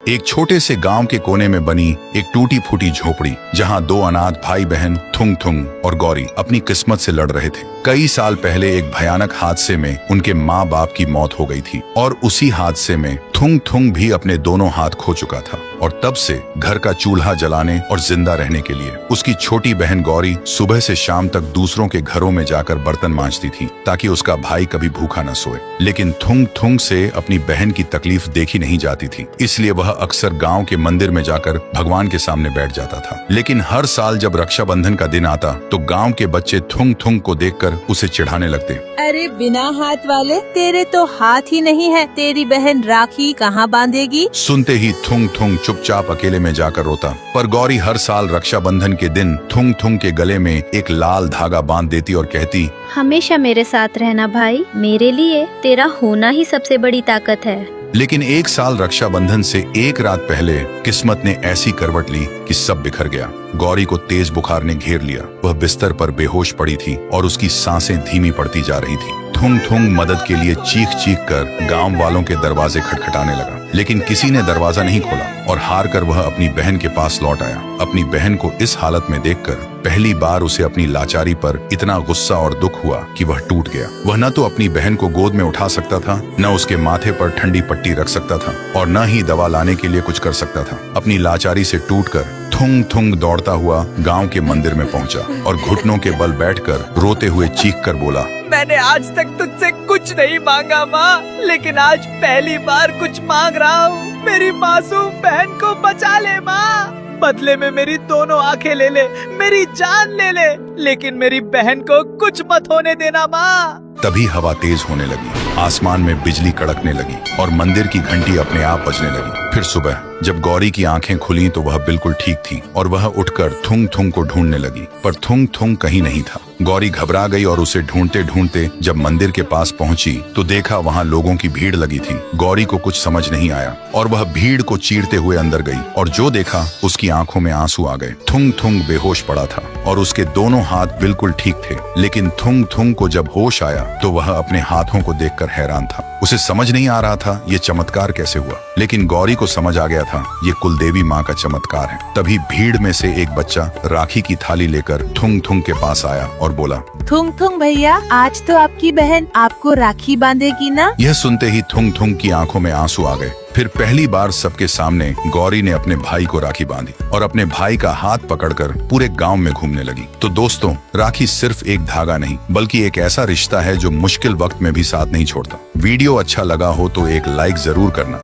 एक छोटे से गांव के कोने में बनी एक टूटी फूटी झोपड़ी, जहां दो अनाथ भाई बहन थुंग थुंग और गौरी अपनी किस्मत से लड़ रहे थे। कई साल पहले एक भयानक हादसे में उनके माँ बाप की मौत हो गई थी और उसी हादसे में थुंग थुंग भी अपने दोनों हाथ खो चुका था। और तब से घर का चूल्हा जलाने और जिंदा रहने के लिए उसकी छोटी बहन गौरी सुबह से शाम तक दूसरों के घरों में जाकर बर्तन मांजती थी, ताकि उसका भाई कभी भूखा न सोए। लेकिन थुंग थुंग से अपनी बहन की तकलीफ देखी नहीं जाती थी, इसलिए वह अक्सर गांव के मंदिर में जाकर भगवान के सामने बैठ जाता था। लेकिन हर साल जब रक्षाबंधन का दिन आता तो गांव के बच्चे थुंग थुंग को देखकर उसे चिढ़ाने लगते। अरे बिना हाथ वाले, तेरे तो हाथ ही नहीं है, तेरी बहन राखी कहाँ बांधेगी? सुनते ही थुंग थुंग चुपचाप अकेले में जाकर रोता। पर गौरी हर साल रक्षाबंधन के दिन थुंग थुंग के गले में एक लाल धागा बांध देती और कहती, हमेशा मेरे साथ रहना भाई, मेरे लिए तेरा होना ही सबसे बड़ी ताकत है। लेकिन एक साल रक्षाबंधन से एक रात पहले किस्मत ने ऐसी करवट ली कि सब बिखर गया। गौरी को तेज बुखार ने घेर लिया। वह बिस्तर पर बेहोश पड़ी थी और उसकी सांसें धीमी पड़ती जा रही थी। थुंग थुंग मदद के लिए चीख चीख कर गांव वालों के दरवाजे खटखटाने लगा, लेकिन किसी ने दरवाजा नहीं खोला और हार कर वह अपनी बहन के पास लौट आया। अपनी बहन को इस हालत में देखकर पहली बार उसे अपनी लाचारी पर इतना गुस्सा और दुख हुआ कि वह टूट गया। वह न तो अपनी बहन को गोद में उठा सकता था, न उसके माथे पर ठंडी पट्टी रख सकता था और न ही दवा लाने के लिए कुछ कर सकता था। अपनी लाचारी से टूटकर थुंग थुंग दौड़ता हुआ गांव के मंदिर में पहुंचा और घुटनों के बल बैठकर रोते हुए चीख कर बोला, मैंने आज तक तुझसे कुछ नहीं मांगा माँ, लेकिन आज पहली बार कुछ मांग रहा हूँ। मेरी मासूम बहन को बचा ले माँ, बदले में मेरी दोनों आंखें ले ले, मेरी जान ले ले, लेकिन मेरी बहन को कुछ मत होने देना माँ। तभी हवा तेज होने लगी, आसमान में बिजली कड़कने लगी और मंदिर की घंटी अपने आप बजने लगी। फिर सुबह जब गौरी की आंखें खुली तो वह बिल्कुल ठीक थी और वह उठकर थुंग थुंग को ढूंढने लगी, पर थुंग थुंग कहीं नहीं था। गौरी घबरा गई और उसे ढूंढते ढूंढते जब मंदिर के पास पहुंची तो देखा वहां लोगों की भीड़ लगी थी। गौरी को कुछ समझ नहीं आया और वह भीड़ को चीरते हुए अंदर गई और जो देखा उसकी आंखों में आंसू आ गए। थुंग थुंग बेहोश पड़ा था और उसके दोनों हाथ बिल्कुल ठीक थे, लेकिन थुंग थुंग को जब होश आया तो वह अपने हाथों को देखकर हैरान था। उसे समझ नहीं आ रहा था ये चमत्कार कैसे हुआ, लेकिन गौरी को समझ आ गया था ये कुलदेवी माँ का चमत्कार है। तभी भीड़ में से एक बच्चा राखी की थाली लेकर थुंग थुंग के पास आया और बोला, थुंग थुंग भैया, आज तो आपकी बहन आपको राखी बांधेगी ना? यह सुनते ही थुंग थुंग की आंखों में आंसू आ गए। फिर पहली बार सबके सामने गौरी ने अपने भाई को राखी बांधी और अपने भाई का हाथ पकड़कर पूरे गांव में घूमने लगी। तो दोस्तों, राखी सिर्फ एक धागा नहीं बल्कि एक ऐसा रिश्ता है जो मुश्किल वक्त में भी साथ नहीं छोड़ता। वीडियो अच्छा लगा हो तो एक लाइक जरूर करना।